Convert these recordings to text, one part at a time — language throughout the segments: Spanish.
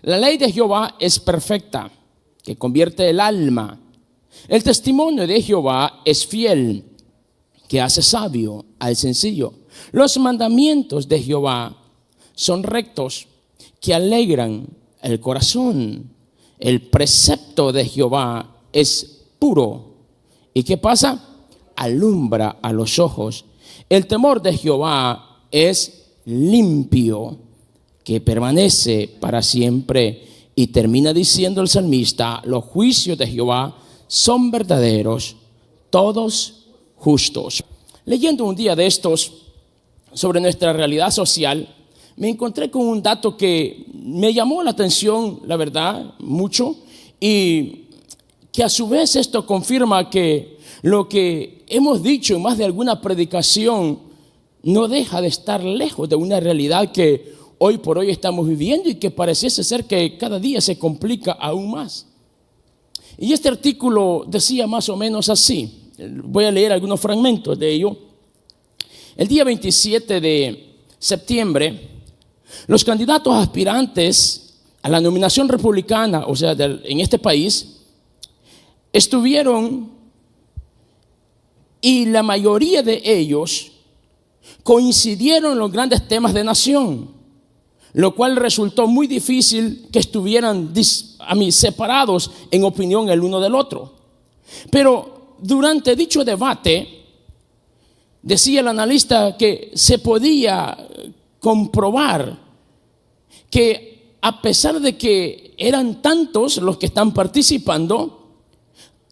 La ley de Jehová es perfecta, que convierte el alma. El testimonio de Jehová es fiel, que hace sabio al sencillo. Los mandamientos de Jehová son rectos, que alegran el corazón. El precepto de Jehová es puro. ¿Y qué pasa? Alumbra a los ojos. El temor de Jehová es limpio, que permanece para siempre. Y termina diciendo el salmista: los juicios de Jehová son verdaderos, todos justos. Leyendo un día de estos sobre nuestra realidad social, me encontré con un dato que me llamó la atención, la verdad, mucho, y que a su vez esto confirma que lo que hemos dicho en más de alguna predicación no deja de estar lejos de una realidad que hoy por hoy estamos viviendo y que pareciese ser que cada día se complica aún más. Y este artículo decía más o menos así. Voy a leer algunos fragmentos de ello. El día 27 de septiembre, los candidatos aspirantes a la nominación republicana, o sea, en este país, estuvieron, y la mayoría de ellos coincidieron en los grandes temas de nación, lo cual resultó muy difícil que estuvieran separados en opinión el uno del otro. Pero durante dicho debate, decía el analista que se podía comprobar que a pesar de que eran tantos los que están participando,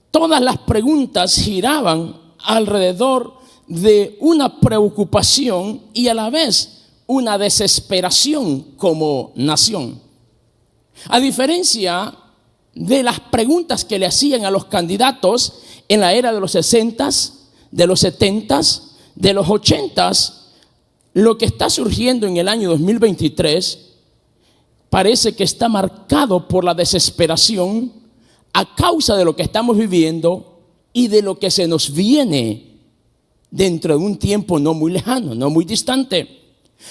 todas las preguntas giraban alrededor de una preocupación y a la vez una desesperación como nación. A diferencia de las preguntas que le hacían a los candidatos en la era de los 60s, de los 70s, de los 80s, lo que está surgiendo en el año 2023 parece que está marcado por la desesperación a causa de lo que estamos viviendo y de lo que se nos viene dentro de un tiempo no muy lejano, no muy distante.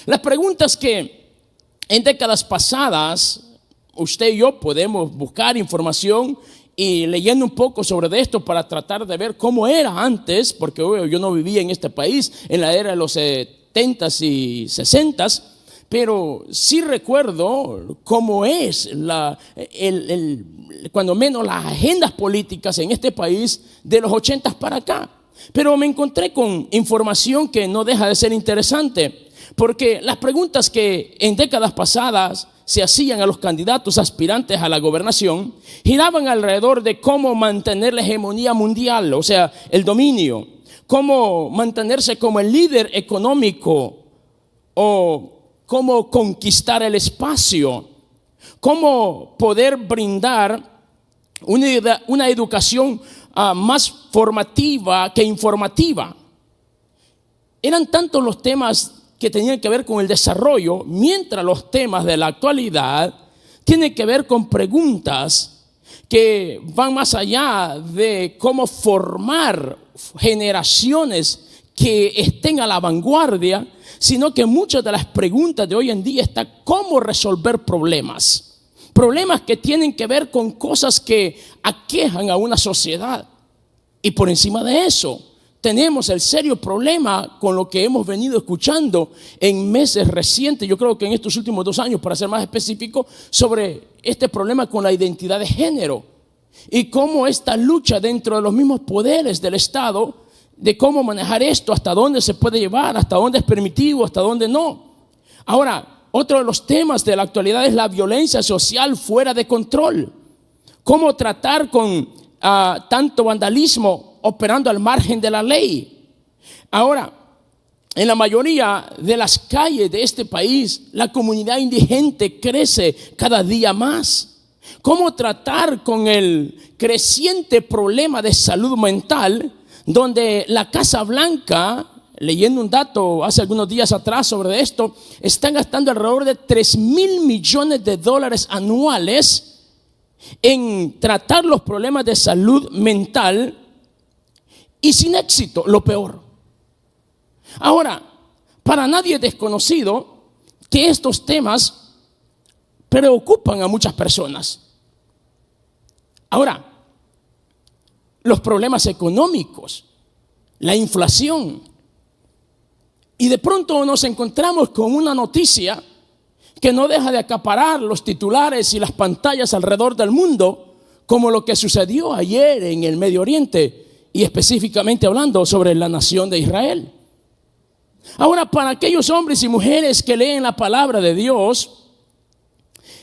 Las preguntas que en décadas pasadas usted y yo podemos buscar información y leyendo un poco sobre esto para tratar de ver cómo era antes, porque yo no vivía en este país en la era de los 70s y 60s, pero sí recuerdo cómo es cuando menos las agendas políticas en este país de los 80s para acá. Pero me encontré con información que no deja de ser interesante, porque las preguntas que en décadas pasadas se hacían a los candidatos aspirantes a la gobernación giraban alrededor de cómo mantener la hegemonía mundial, o sea, el dominio, cómo mantenerse como el líder económico o cómo conquistar el espacio, cómo poder brindar una educación más formativa que informativa. Eran tantos los temas que tenían que ver con el desarrollo, mientras los temas de la actualidad tienen que ver con preguntas que van más allá de cómo formar generaciones que estén a la vanguardia, sino que muchas de las preguntas de hoy en día están cómo resolver problemas que tienen que ver con cosas que aquejan a una sociedad. Y por encima de eso, tenemos el serio problema con lo que hemos venido escuchando en meses recientes, yo creo que en estos últimos 2 años, para ser más específico, sobre este problema con la identidad de género y cómo esta lucha dentro de los mismos poderes del Estado, de cómo manejar esto, hasta dónde se puede llevar, hasta dónde es permitido, hasta dónde no. Ahora, otro de los temas de la actualidad es la violencia social fuera de control. Cómo tratar con tanto vandalismo operando al margen de la ley. Ahora, en la mayoría de las calles de este país, la comunidad indigente crece cada día más. ¿Cómo tratar con el creciente problema de salud mental, donde la Casa Blanca, leyendo un dato hace algunos días atrás sobre esto, están gastando alrededor de $3,000 millones anuales en tratar los problemas de salud mental y sin éxito, lo peor. Ahora, para nadie es desconocido que estos temas preocupan a muchas personas. Ahora, los problemas económicos, la inflación. Y de pronto nos encontramos con una noticia que no deja de acaparar los titulares y las pantallas alrededor del mundo, como lo que sucedió ayer en el Medio Oriente y específicamente hablando sobre la nación de Israel. Ahora, para aquellos hombres y mujeres que leen la palabra de Dios,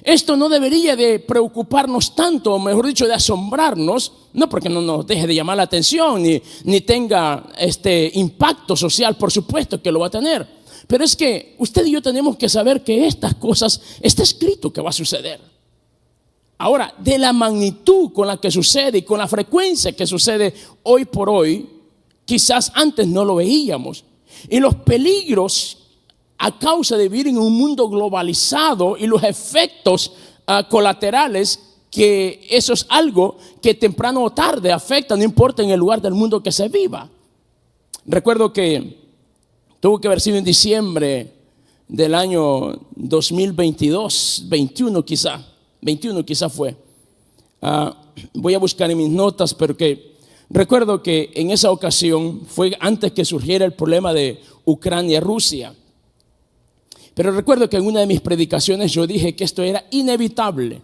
esto no debería de preocuparnos tanto, o mejor dicho, de asombrarnos, no porque no nos deje de llamar la atención ni tenga impacto social, por supuesto que lo va a tener. Pero es que usted y yo tenemos que saber que estas cosas está escrito que va a suceder. Ahora, de la magnitud con la que sucede y con la frecuencia que sucede hoy por hoy, quizás antes no lo veíamos. Y los peligros a causa de vivir en un mundo globalizado y los efectos colaterales, que eso es algo que temprano o tarde afecta, no importa en el lugar del mundo que se viva. Recuerdo que tuvo que haber sido en diciembre del año 2022, 21 quizá fue. Voy a buscar en mis notas, pero que recuerdo que en esa ocasión fue antes que surgiera el problema de Ucrania-Rusia. Pero recuerdo que en una de mis predicaciones yo dije que esto era inevitable.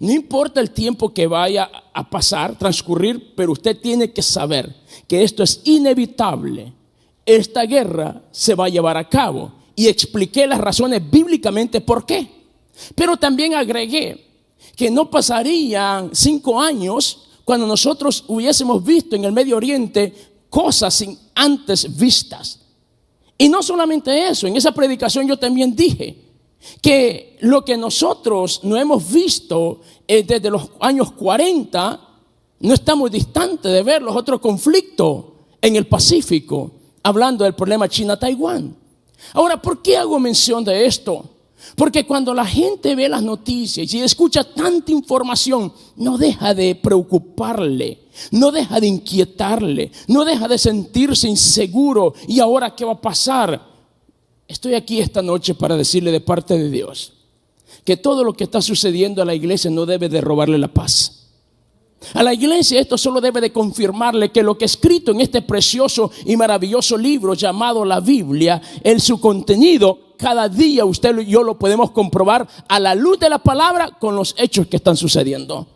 No importa el tiempo que vaya a pasar, transcurrir, pero usted tiene que saber que esto es inevitable. Esta guerra se va a llevar a cabo. Y expliqué las razones bíblicamente por qué. Pero también agregué que no pasarían 5 años cuando nosotros hubiésemos visto en el Medio Oriente cosas sin antes vistas. Y no solamente eso, en esa predicación yo también dije que lo que nosotros no hemos visto desde los años 40, no estamos distantes de ver los otros conflictos en el Pacífico, hablando del problema China-Taiwán. Ahora, ¿por qué hago mención de esto? Porque cuando la gente ve las noticias y escucha tanta información, no deja de preocuparle, no deja de inquietarle, no deja de sentirse inseguro. ¿Y ahora qué va a pasar? Estoy aquí esta noche para decirle de parte de Dios que todo lo que está sucediendo a la iglesia no debe de robarle la paz. A la iglesia esto solo debe de confirmarle que lo que es escrito en este precioso y maravilloso libro llamado la Biblia, en su contenido, cada día usted y yo lo podemos comprobar a la luz de la palabra con los hechos que están sucediendo.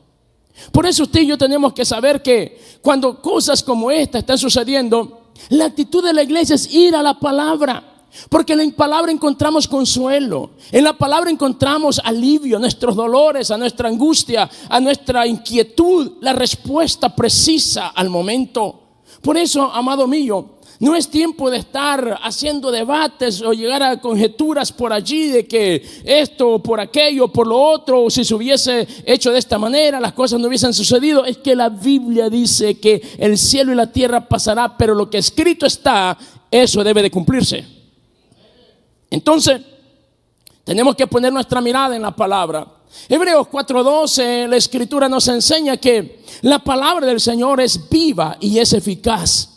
Por eso usted y yo tenemos que saber que cuando cosas como esta están sucediendo, la actitud de la iglesia es ir a la palabra. Porque en la palabra encontramos consuelo, en la palabra encontramos alivio a nuestros dolores, a nuestra angustia, a nuestra inquietud, la respuesta precisa al momento. Por eso, amado mío, no es tiempo de estar haciendo debates o llegar a conjeturas por allí de que esto, por aquello, por lo otro, o si se hubiese hecho de esta manera, las cosas no hubiesen sucedido. Es que la Biblia dice que el cielo y la tierra pasará, pero lo que escrito está, eso debe de cumplirse. Entonces, tenemos que poner nuestra mirada en la palabra. Hebreos 4:12, la escritura nos enseña que la palabra del Señor es viva y es eficaz.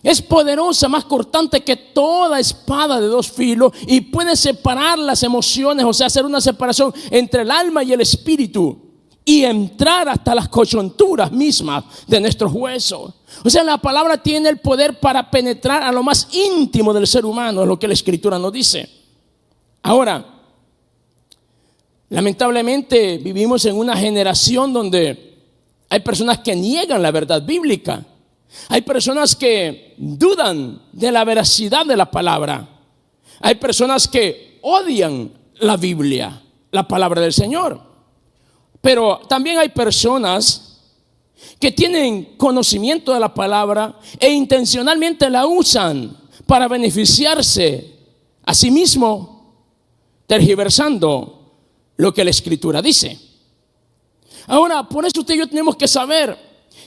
Es poderosa, más cortante que toda espada de 2 filos y puede separar las emociones, o sea, hacer una separación entre el alma y el espíritu y entrar hasta las coyunturas mismas de nuestros huesos. O sea, la palabra tiene el poder para penetrar a lo más íntimo del ser humano, es lo que la escritura nos dice. Ahora, lamentablemente vivimos en una generación donde hay personas que niegan la verdad bíblica. Hay personas que dudan de la veracidad de la palabra. Hay personas que odian la Biblia, la palabra del Señor. Pero también hay personas que tienen conocimiento de la palabra e intencionalmente la usan para beneficiarse a sí mismo, tergiversando lo que la escritura dice. Ahora, por eso usted y yo tenemos que saber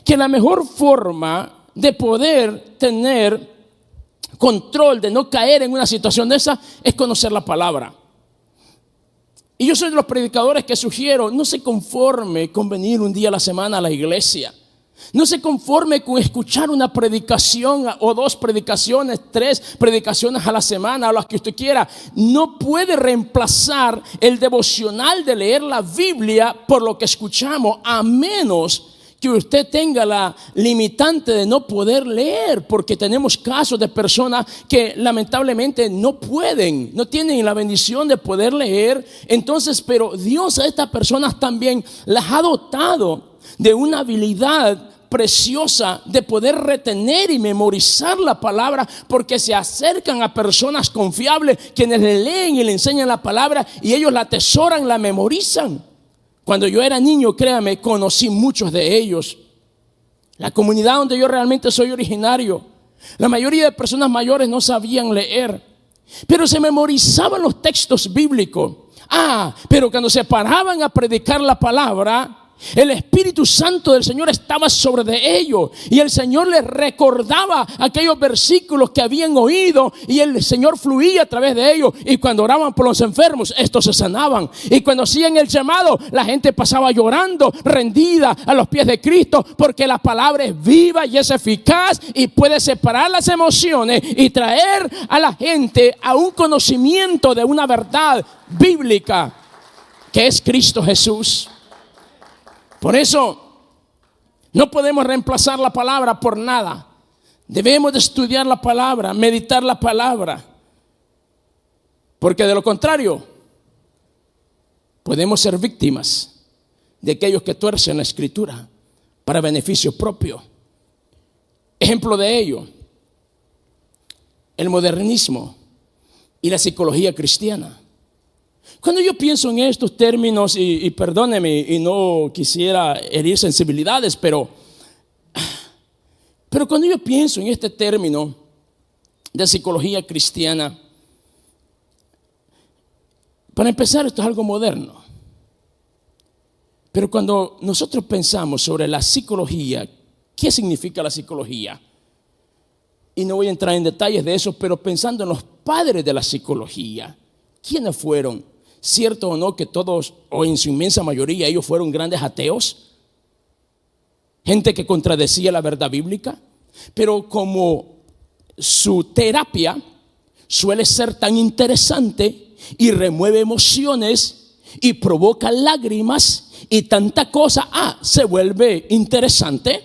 que la mejor forma de poder tener control, de no caer en una situación de esa, es conocer la palabra. Y yo soy de los predicadores que sugiero, no se conforme con venir un día a la semana a la iglesia. No se conforme con escuchar una predicación o 2 predicaciones, 3 predicaciones a la semana o las que usted quiera. No puede reemplazar el devocional de leer la Biblia por lo que escuchamos, a menos que usted tenga la limitante de no poder leer, porque tenemos casos de personas que lamentablemente no pueden, no tienen la bendición de poder leer. Entonces, pero Dios a estas personas también las ha dotado de una habilidad preciosa de poder retener y memorizar la palabra, porque se acercan a personas confiables quienes le leen y le enseñan la palabra, y ellos la atesoran, la memorizan. Cuando yo era niño, créame, conocí muchos de ellos. La comunidad donde yo realmente soy originario, la mayoría de personas mayores no sabían leer, pero se memorizaban los textos bíblicos. Pero cuando se paraban a predicar la palabra, el Espíritu Santo del Señor estaba sobre de ellos, y el Señor les recordaba aquellos versículos que habían oído, y el Señor fluía a través de ellos. Y cuando oraban por los enfermos, estos se sanaban. Y cuando hacían el llamado, la gente pasaba llorando, rendida a los pies de Cristo, porque la palabra es viva y es eficaz y puede separar las emociones y traer a la gente a un conocimiento de una verdad bíblica que es Cristo Jesús. Por eso no podemos reemplazar la palabra por nada. Debemos de estudiar la palabra, meditar la palabra, porque de lo contrario podemos ser víctimas de aquellos que tuercen la Escritura para beneficio propio. Ejemplo de ello, el modernismo y la psicología cristiana. Cuando yo pienso en estos términos, y perdóneme, y no quisiera herir sensibilidades, pero cuando yo pienso en este término de psicología cristiana, para empezar, esto es algo moderno. Pero cuando nosotros pensamos sobre la psicología, ¿qué significa la psicología? Y no voy a entrar en detalles de eso, pero pensando en los padres de la psicología, ¿quiénes fueron? ¿Cierto o no que todos, o en su inmensa mayoría, ellos fueron grandes ateos? Gente que contradecía la verdad bíblica. Pero como su terapia suele ser tan interesante y remueve emociones y provoca lágrimas y tanta cosa, se vuelve interesante.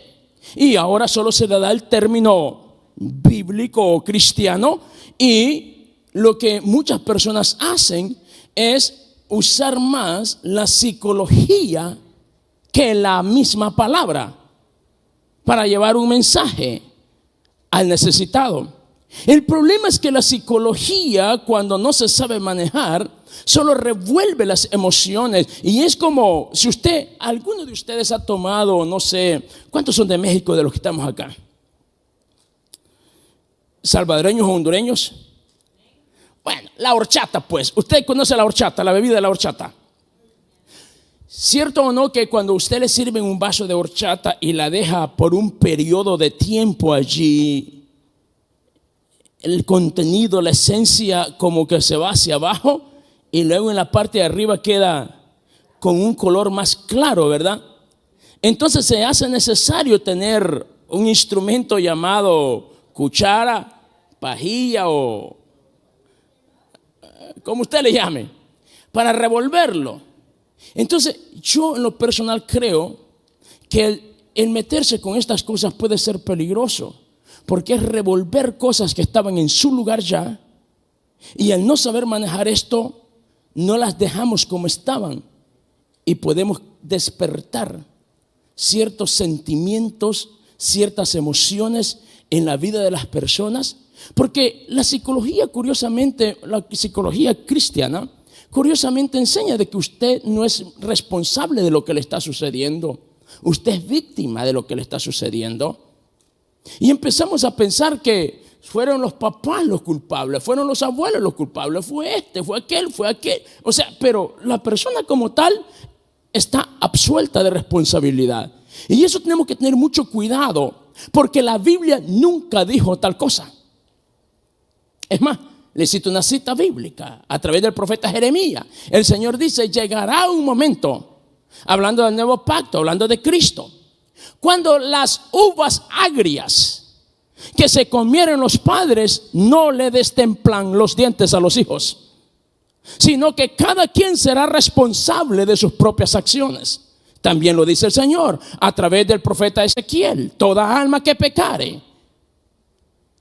Y ahora solo se le da el término bíblico o cristiano, y lo que muchas personas hacen es usar más la psicología que la misma palabra para llevar un mensaje al necesitado. El problema es que la psicología, cuando no se sabe manejar, solo revuelve las emociones. Y es como si alguno de ustedes ha tomado, no sé, ¿cuántos son de México de los que estamos acá? ¿Salvadoreños o hondureños? Bueno, la horchata, pues. Usted conoce la horchata, la bebida de la horchata. ¿Cierto o no que cuando usted le sirve un vaso de horchata y la deja por un periodo de tiempo allí, el contenido, la esencia como que se va hacia abajo, y luego en la parte de arriba queda con un color más claro, ¿verdad? Entonces se hace necesario tener un instrumento llamado cuchara, pajilla o como usted le llame, para revolverlo. Entonces yo en lo personal creo que el meterse con estas cosas puede ser peligroso, porque es revolver cosas que estaban en su lugar ya, y al no saber manejar esto, no las dejamos como estaban, y podemos despertar ciertos sentimientos, ciertas emociones en la vida de las personas. Porque la psicología, curiosamente, la psicología cristiana, curiosamente enseña de que usted no es responsable de lo que le está sucediendo. Usted es víctima de lo que le está sucediendo. Y empezamos a pensar que fueron los papás los culpables, fueron los abuelos los culpables, fue este, fue aquel. O sea, pero la persona como tal está absuelta de responsabilidad. Y eso tenemos que tener mucho cuidado, porque la Biblia nunca dijo tal cosa. Es más, le cito una cita bíblica a través del profeta Jeremías. El Señor dice: llegará un momento, hablando del nuevo pacto, hablando de Cristo, Cuando las uvas agrias que se comieron los padres no le destemplan los dientes a los hijos, sino que cada quien será responsable de sus propias acciones. También lo dice el Señor a través del profeta Ezequiel: toda alma que pecare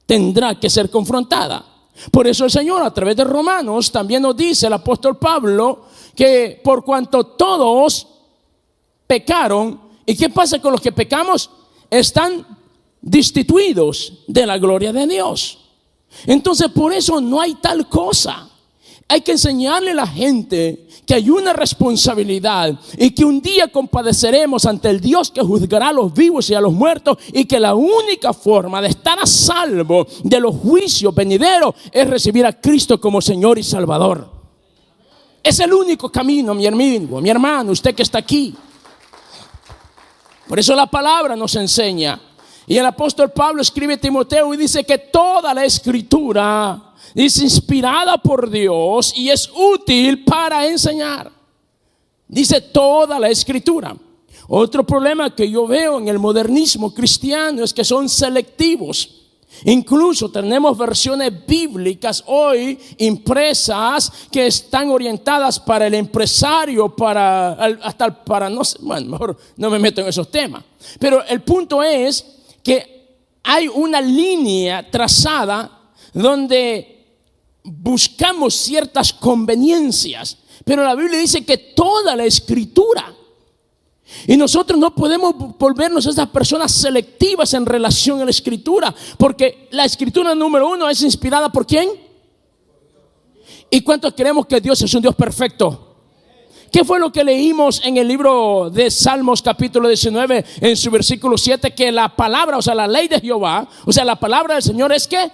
tendrá que ser confrontada. Por eso el Señor a través de Romanos también nos dice el apóstol Pablo que por cuanto todos pecaron, ¿y qué pasa con los que pecamos? Están destituidos de la gloria de Dios. Entonces por eso no hay tal cosa. Hay que enseñarle a la gente que hay una responsabilidad y que un día compadeceremos ante el Dios que juzgará a los vivos y a los muertos, y que la única forma de estar a salvo de los juicios venideros es recibir a Cristo como Señor y Salvador. Es el único camino, mi amigo, mi hermano, usted que está aquí. Por eso la palabra nos enseña. Y el apóstol Pablo escribe a Timoteo y dice que toda la escritura es inspirada por Dios y es útil para enseñar. Dice toda la escritura. Otro problema que yo veo en el modernismo cristiano es que son selectivos. Incluso tenemos versiones bíblicas hoy impresas que están orientadas para el empresario, para no sé, bueno, mejor no me meto en esos temas. Pero el punto es que hay una línea trazada donde buscamos ciertas conveniencias, pero la Biblia dice que toda la escritura, y nosotros no podemos volvernos esas personas selectivas en relación a la escritura, porque la escritura número uno es inspirada ¿por quién? ¿Y cuántos creemos que Dios es un Dios perfecto? ¿Qué fue lo que leímos en el libro de Salmos capítulo 19 en su versículo 7? Que la palabra, o sea, la ley de Jehová, o sea, la palabra del Señor es que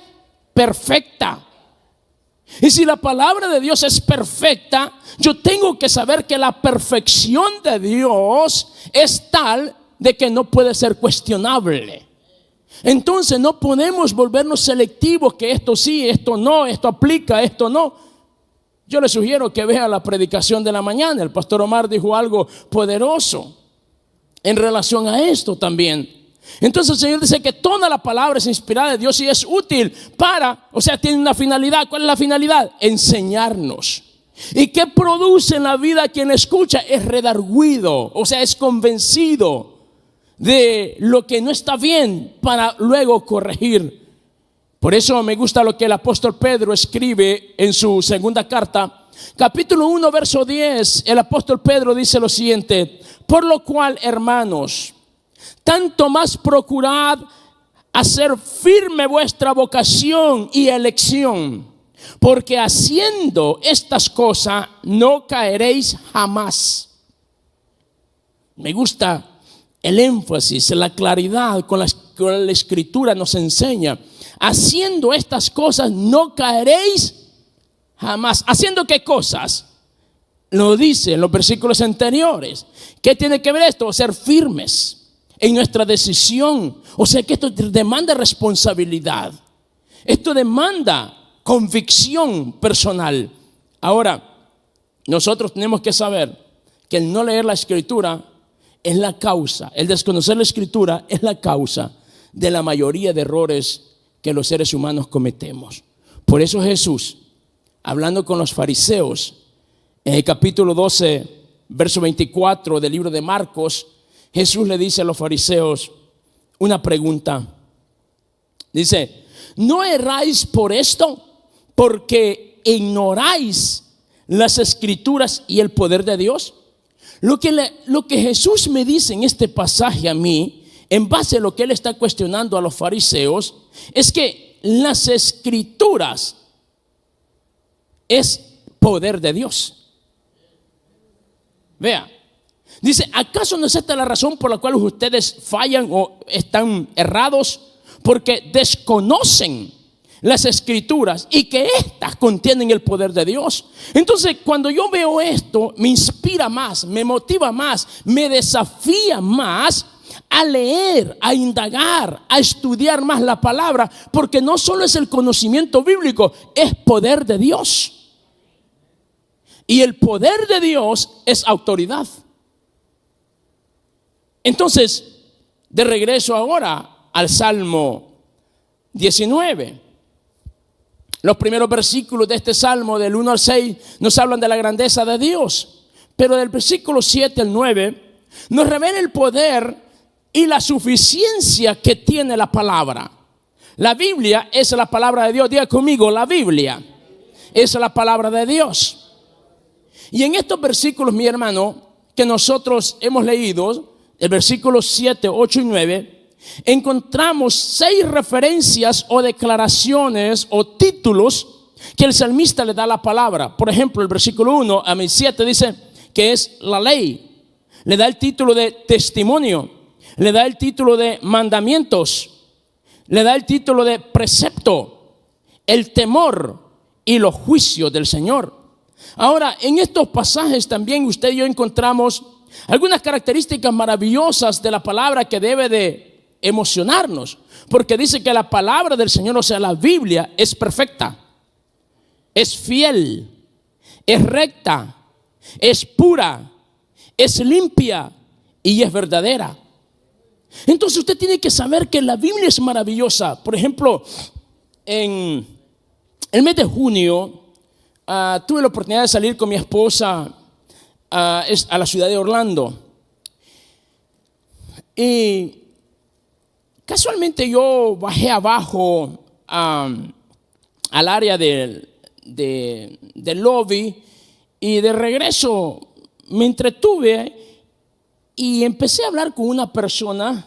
perfecta. Y si la palabra de Dios es perfecta, yo tengo que saber que la perfección de Dios es tal de que no puede ser cuestionable. Entonces no podemos volvernos selectivos, que esto sí, esto no, esto aplica, esto no. Yo le sugiero que vea la predicación de la mañana. El pastor Omar dijo algo poderoso en relación a esto también. Entonces el Señor dice que toda la palabra es inspirada de Dios y es útil para, o sea, tiene una finalidad. ¿Cuál es la finalidad? Enseñarnos. ¿Y qué produce en la vida quien escucha? Es redarguido, o sea, es convencido de lo que no está bien para luego corregir. Por eso me gusta lo que el apóstol Pedro escribe en su segunda carta, capítulo 1, verso 10. El apóstol Pedro dice lo siguiente: por lo cual, hermanos, tanto más procurad hacer firme vuestra vocación y elección, porque haciendo estas cosas no caeréis jamás. Me gusta el énfasis, la claridad con la escritura nos enseña. Haciendo estas cosas no caeréis jamás. ¿Haciendo qué cosas? Lo dice en los versículos anteriores. ¿Qué tiene que ver esto? Ser firmes en nuestra decisión. O sea que esto demanda responsabilidad. Esto demanda convicción personal. Ahora, nosotros tenemos que saber que el no leer la escritura es la causa, el desconocer la escritura es la causa de la mayoría de errores que los seres humanos cometemos. Por eso Jesús, hablando con los fariseos, en el capítulo 12, verso 24 del libro de Marcos, Jesús le dice a los fariseos una pregunta. Dice: ¿no erráis por esto? Porque ignoráis las escrituras y el poder de Dios. Lo que Jesús me dice en este pasaje a mí, en base a lo que él está cuestionando a los fariseos, es que las escrituras es poder de Dios. Vea, dice: ¿acaso no es esta la razón por la cual ustedes fallan o están errados? Porque desconocen las escrituras y que éstas contienen el poder de Dios. Entonces, cuando yo veo esto, me inspira más, me motiva más, me desafía más a leer, a indagar, a estudiar más la palabra, porque no solo es el conocimiento bíblico, es poder de Dios. Y el poder de Dios es autoridad. Entonces, de regreso ahora al Salmo 19. Los primeros versículos de este Salmo, del 1 al 6, nos hablan de la grandeza de Dios. Pero del versículo 7 al 9, nos revela el poder y la suficiencia que tiene la palabra. La Biblia es la palabra de Dios. Diga conmigo, la Biblia es la palabra de Dios. Y en estos versículos, mi hermano, que nosotros hemos leído, el versículo 7, 8 y 9, encontramos 6 referencias o declaraciones o títulos que el salmista le da a la palabra. Por ejemplo, el versículo 1 a 7 dice que es la ley. Le da el título de testimonio. Le da el título de mandamientos. Le da el título de precepto, el temor y los juicios del Señor. Ahora, en estos pasajes también usted y yo encontramos algunas características maravillosas de la palabra que debe de emocionarnos, porque dice que la palabra del Señor, o sea, la Biblia, es perfecta, es fiel, es recta, es pura, es limpia y es verdadera. Entonces usted tiene que saber que la Biblia es maravillosa. Por ejemplo, en el mes de junio tuve la oportunidad de salir con mi esposa a la ciudad de Orlando. Y casualmente yo bajé abajo al área del lobby, y de regreso me entretuve y empecé a hablar con una persona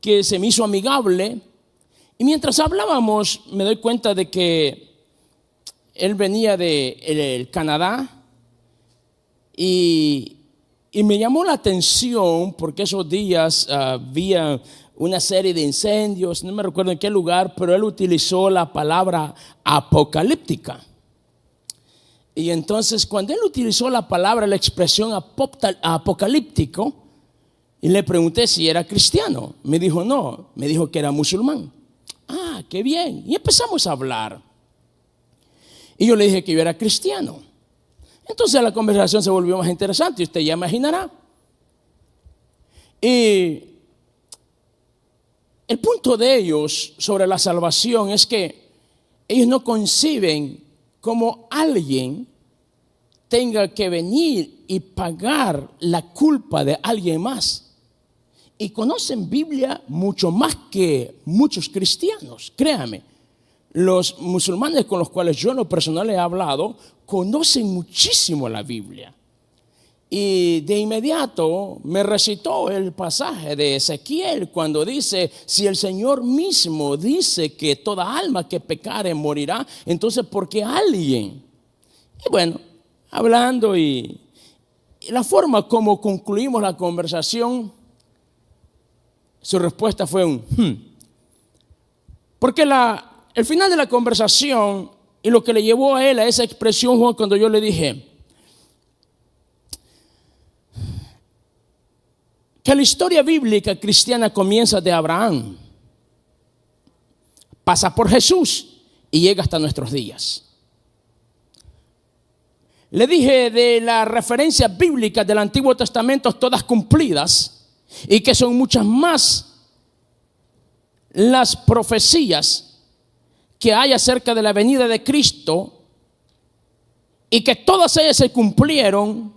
que se me hizo amigable. Y mientras hablábamos me doy cuenta de que él venía de Canadá, y me llamó la atención porque esos días había una serie de incendios, no me recuerdo en qué lugar, pero él utilizó la palabra apocalíptica. Y entonces cuando él utilizó la palabra, la expresión apocalíptico, y le pregunté si era cristiano, me dijo no, me dijo que era musulmán. Ah, qué bien. Y empezamos a hablar. Y yo le dije que yo era cristiano. Entonces la conversación se volvió más interesante, usted ya imaginará. Y el punto de ellos sobre la salvación es que ellos no conciben cómo alguien tenga que venir y pagar la culpa de alguien más. Y conocen Biblia mucho más que muchos cristianos, créame. Los musulmanes con los cuales yo en lo personal he hablado conocen muchísimo la Biblia. Y de inmediato me recitó el pasaje de Ezequiel cuando dice: si el Señor mismo dice que toda alma que pecare morirá, entonces ¿por qué alguien? Y bueno, hablando y la forma como concluimos la conversación, su respuesta fue un porque el final de la conversación y lo que le llevó a él a esa expresión fue cuando yo le dije que la historia bíblica cristiana comienza de Abraham, pasa por Jesús y llega hasta nuestros días. Le dije de las referencias bíblicas del Antiguo Testamento, todas cumplidas, y que son muchas más las profecías que hay acerca de la venida de Cristo, y que todas ellas se cumplieron,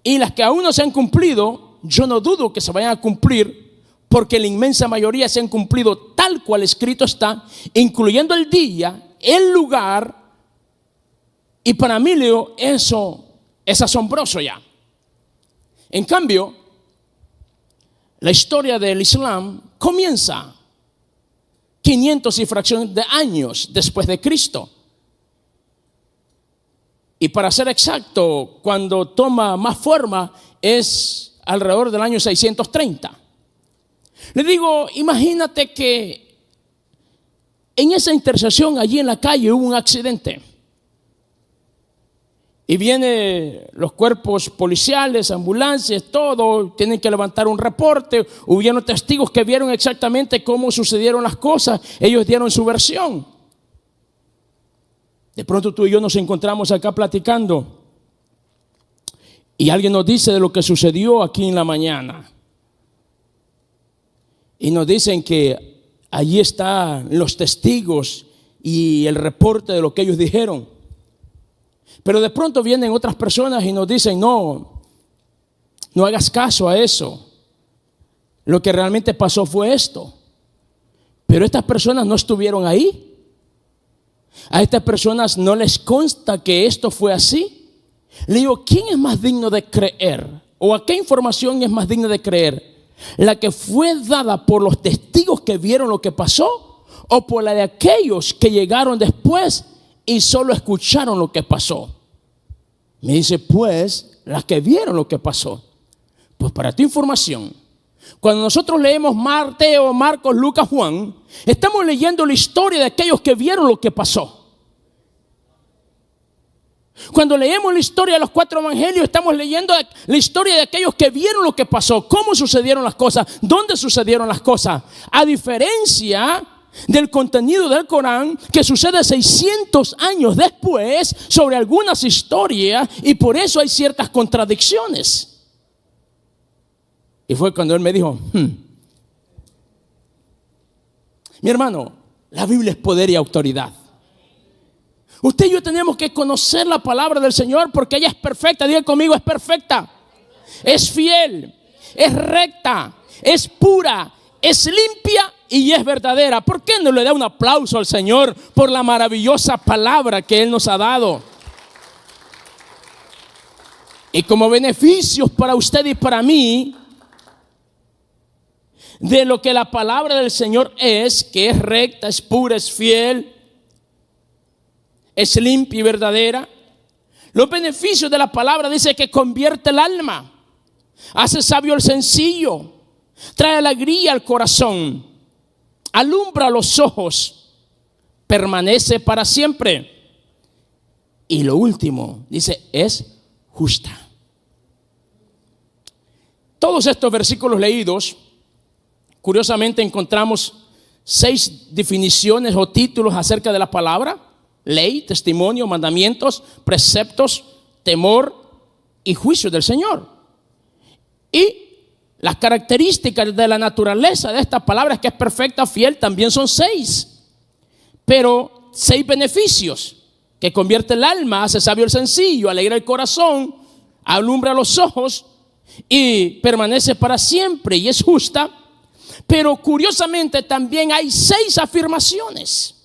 y las que aún no se han cumplido, yo no dudo que se vayan a cumplir, porque la inmensa mayoría se han cumplido tal cual escrito está, incluyendo el día, el lugar. Y para mí, Leo, eso es asombroso ya. En cambio, la historia del Islam comienza 500 y fracción de años después de Cristo. Y para ser exacto, cuando toma más forma es alrededor del año 630. Le digo, imagínate que en esa intersección allí en la calle hubo un accidente. Y vienen los cuerpos policiales, ambulancias, todo, tienen que levantar un reporte. Hubieron testigos que vieron exactamente cómo sucedieron las cosas. Ellos dieron su versión. De pronto tú y yo nos encontramos acá platicando. Y alguien nos dice de lo que sucedió aquí en la mañana. y nos dicen que allí están los testigos y el reporte de lo que ellos dijeron. Pero de pronto vienen otras personas y nos dicen, no hagas caso a eso. Lo que realmente pasó fue esto. Pero estas personas no estuvieron ahí. A estas personas no les consta que esto fue así. Le digo, ¿quién es más digno de creer? ¿O a qué información es más digna de creer? ¿La que fue dada por los testigos que vieron lo que pasó? ¿O por la de aquellos que llegaron después y solo escucharon lo que pasó? Me dice, pues, las que vieron lo que pasó. Pues para tu información, cuando nosotros leemos Mateo, Marcos, Lucas, Juan, estamos leyendo la historia de aquellos que vieron lo que pasó. Cuando leemos la historia de los 4 evangelios, estamos leyendo la historia de aquellos que vieron lo que pasó, cómo sucedieron las cosas, dónde sucedieron las cosas. A diferencia del contenido del Corán, que sucede 600 años después sobre algunas historias, y por eso hay ciertas contradicciones. Y fue cuando él me dijo, mi hermano, la Biblia es poder y autoridad. Usted y yo tenemos que conocer la palabra del Señor, porque ella es perfecta. Diga conmigo, es perfecta, es fiel, es recta, es pura, es limpia y es verdadera. ¿Por qué no le da un aplauso al Señor por la maravillosa palabra que Él nos ha dado? Y como beneficios para usted y para mí, de lo que la palabra del Señor es, que es recta, es pura, es fiel, es limpia y verdadera. Los beneficios de la palabra dice que convierte el alma, hace sabio al sencillo, trae alegría al corazón, alumbra los ojos, permanece para siempre. Y lo último, dice, es justa. Todos estos versículos leídos, curiosamente encontramos 6 definiciones o títulos acerca de la palabra: ley, testimonio, mandamientos, preceptos, temor y juicio del Señor. Y las características de la naturaleza de esta palabra, que es perfecta, fiel, también son 6. Pero 6 beneficios: que convierte el alma, hace sabio el sencillo, alegra el corazón, alumbra los ojos y permanece para siempre y es justa. Pero curiosamente también hay 6 afirmaciones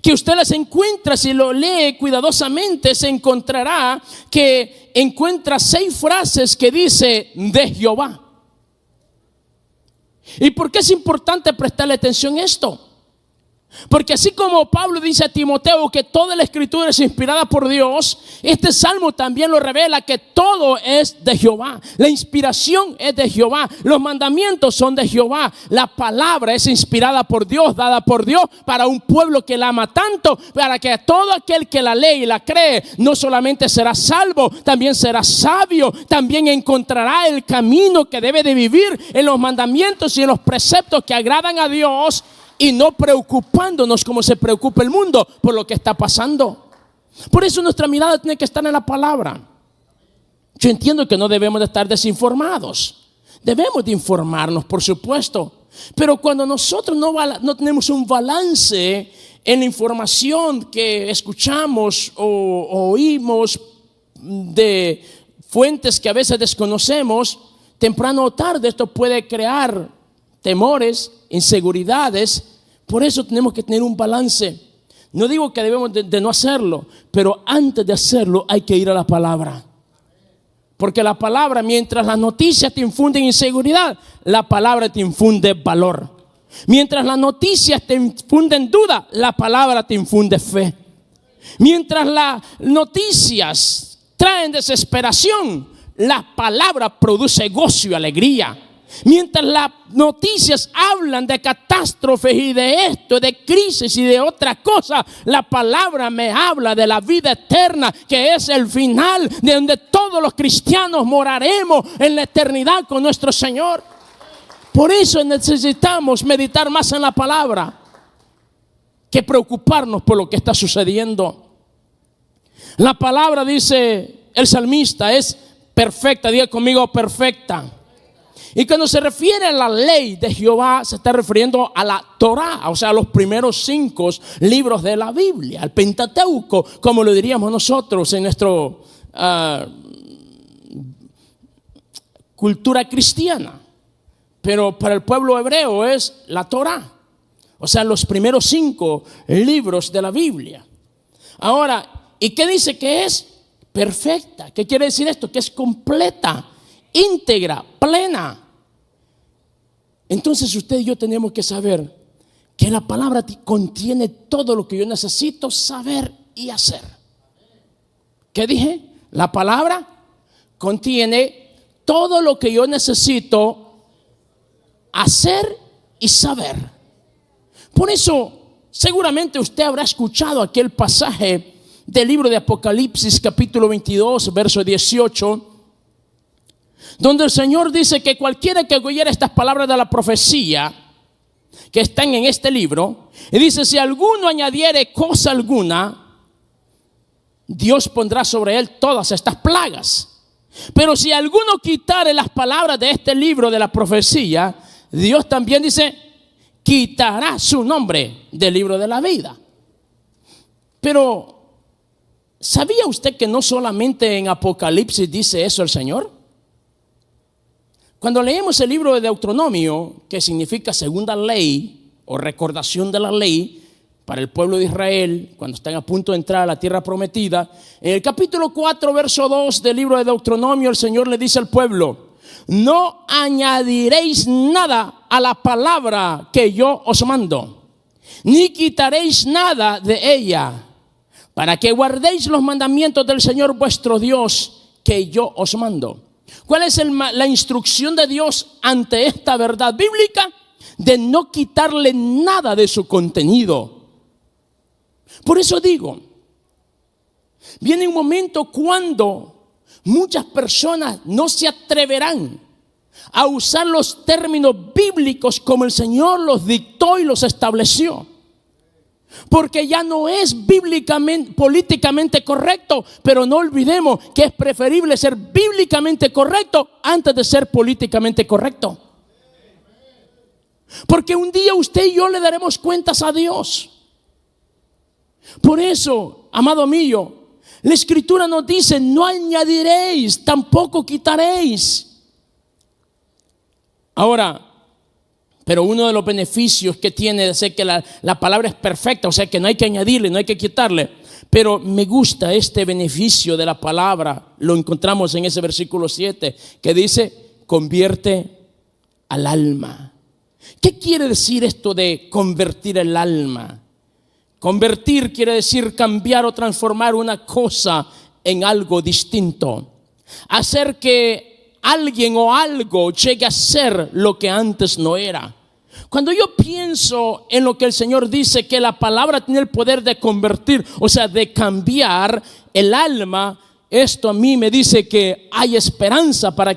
que usted las encuentra. Si lo lee cuidadosamente, se encontrará que encuentra 6 frases que dice de Jehová. ¿Y por qué es importante prestarle atención a esto? Porque así como Pablo dice a Timoteo que toda la escritura es inspirada por Dios, este salmo también lo revela, que todo es de Jehová. La inspiración es de Jehová, los mandamientos son de Jehová, la palabra es inspirada por Dios, dada por Dios para un pueblo que la ama tanto, para que todo aquel que la lee y la cree no solamente será salvo, también será sabio, también encontrará el camino que debe de vivir en los mandamientos y en los preceptos que agradan a Dios, y no preocupándonos como se preocupa el mundo por lo que está pasando. Por eso nuestra mirada tiene que estar en la palabra. Yo entiendo que no debemos de estar desinformados. Debemos de informarnos, por supuesto. Pero cuando nosotros no tenemos un balance en la información que escuchamos o oímos de fuentes que a veces desconocemos, temprano o tarde esto puede crear temores, inseguridades. Por eso tenemos que tener un balance. No digo que debemos de no hacerlo, pero antes de hacerlo hay que ir a la palabra. Porque la palabra, mientras las noticias te infunden inseguridad, la palabra te infunde valor. Mientras las noticias te infunden duda, la palabra te infunde fe. Mientras las noticias traen desesperación, la palabra produce gozo y alegría. Mientras las noticias hablan de catástrofes y de esto, de crisis y de otra cosa, la palabra me habla de la vida eterna, que es el final, de donde todos los cristianos moraremos en la eternidad con nuestro Señor. Por eso necesitamos meditar más en la palabra que preocuparnos por lo que está sucediendo. La palabra, dice el salmista, es perfecta. Diga conmigo, perfecta. Y cuando se refiere a la ley de Jehová, se está refiriendo a la Torá, o sea, a los primeros 5 libros de la Biblia, al Pentateuco, como lo diríamos nosotros en nuestra cultura cristiana. Pero para el pueblo hebreo es la Torá, o sea, los primeros 5 libros de la Biblia. Ahora, ¿y qué dice que es? Perfecta. ¿Qué quiere decir esto? Que es completa, íntegra, plena. Entonces usted y yo tenemos que saber que la palabra contiene todo lo que yo necesito saber y hacer. ¿Qué dije? La palabra contiene todo lo que yo necesito hacer y saber. Por eso seguramente usted habrá escuchado aquel pasaje del libro de Apocalipsis capítulo 22 verso 18, donde el Señor dice que cualquiera que oyera estas palabras de la profecía que están en este libro, y dice: si alguno añadiere cosa alguna, Dios pondrá sobre él todas estas plagas. Pero si alguno quitare las palabras de este libro de la profecía, Dios también dice: quitará su nombre del libro de la vida. Pero ¿sabía usted que no solamente en Apocalipsis dice eso el Señor? Cuando leemos el libro de Deuteronomio, que significa segunda ley o recordación de la ley para el pueblo de Israel, cuando están a punto de entrar a la tierra prometida, en el capítulo 4, verso 2 del libro de Deuteronomio, el Señor le dice al pueblo: no añadiréis nada a la palabra que yo os mando, ni quitaréis nada de ella, para que guardéis los mandamientos del Señor vuestro Dios que yo os mando. ¿Cuál es la instrucción de Dios ante esta verdad bíblica? De no quitarle nada de su contenido. Por eso digo, viene un momento cuando muchas personas no se atreverán a usar los términos bíblicos como el Señor los dictó y los estableció, porque ya no es políticamente correcto. Pero no olvidemos que es preferible ser bíblicamente correcto antes de ser políticamente correcto, porque un día usted y yo le daremos cuentas a Dios. Por eso, amado mío, la Escritura nos dice: no añadiréis, tampoco quitaréis. Ahora, pero uno de los beneficios que tiene de ser que la palabra es perfecta, o sea que no hay que añadirle, no hay que quitarle. Pero me gusta este beneficio de la palabra. Lo encontramos en ese versículo 7 que dice: convierte al alma. ¿Qué quiere decir esto de convertir el alma? Convertir quiere decir cambiar o transformar una cosa en algo distinto. Hacer que alguien o algo llegue a ser lo que antes no era. Cuando yo pienso en lo que el Señor dice, que la palabra tiene el poder de convertir, o sea, de cambiar el alma, esto a mí me dice que hay esperanza para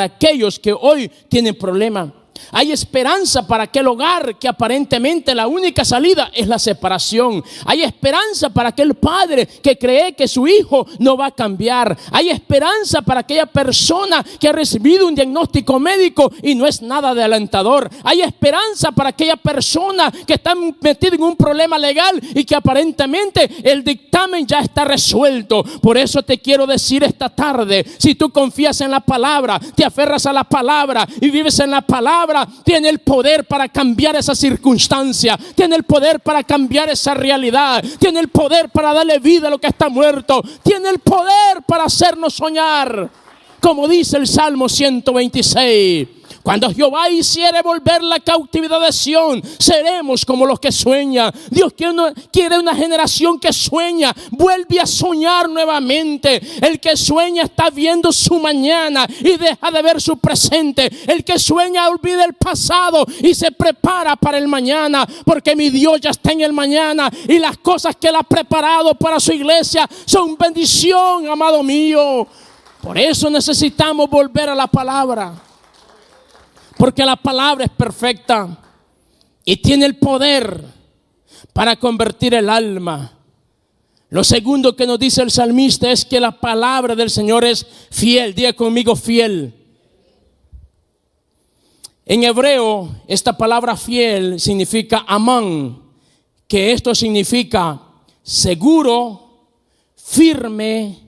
aquellos que hoy tienen problemas. Hay esperanza para aquel hogar que aparentemente la única salida es la separación. Hay esperanza para aquel padre que cree que su hijo no va a cambiar. Hay esperanza para aquella persona que ha recibido un diagnóstico médico y no es nada de alentador. Hay esperanza para aquella persona que está metida en un problema legal y que aparentemente el dictamen ya está resuelto. Por eso te quiero decir esta tarde: si tú confías en la palabra, te aferras a la palabra y vives en la palabra, tiene el poder para cambiar esa circunstancia, tiene el poder para cambiar esa realidad, tiene el poder para darle vida a lo que está muerto, tiene el poder para hacernos soñar, como dice el Salmo 126. Cuando Jehová hiciere volver la cautividad de Sión, seremos como los que sueñan. Dios quiere una generación que sueña, vuelve a soñar nuevamente. El que sueña está viendo su mañana y deja de ver su presente. El que sueña olvida el pasado y se prepara para el mañana, porque mi Dios ya está en el mañana y las cosas que Él ha preparado para su iglesia son bendición, amado mío. Por eso necesitamos volver a la palabra, porque la palabra es perfecta y tiene el poder para convertir el alma. Lo segundo que nos dice el salmista es que la palabra del Señor es fiel. Diga conmigo: fiel. En hebreo, esta palabra fiel significa amán, que esto significa seguro, firme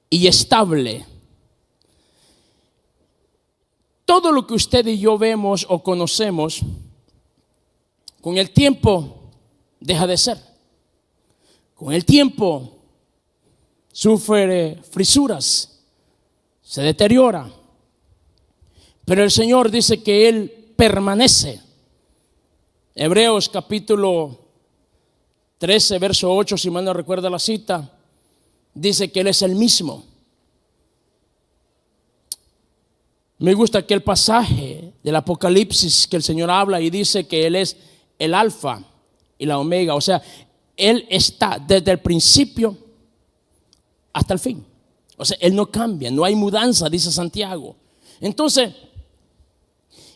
y estable. Todo lo que usted y yo vemos o conocemos, con el tiempo deja de ser. Con el tiempo sufre frisuras, se deteriora. Pero el Señor dice que Él permanece. Hebreos capítulo 13, verso 8, si mal no recuerdo la cita, dice que Él es el mismo. Me gusta aquel pasaje del Apocalipsis que el Señor habla y dice que Él es el alfa y la omega. O sea, Él está desde el principio hasta el fin. O sea, Él no cambia, no hay mudanza, dice Santiago. Entonces,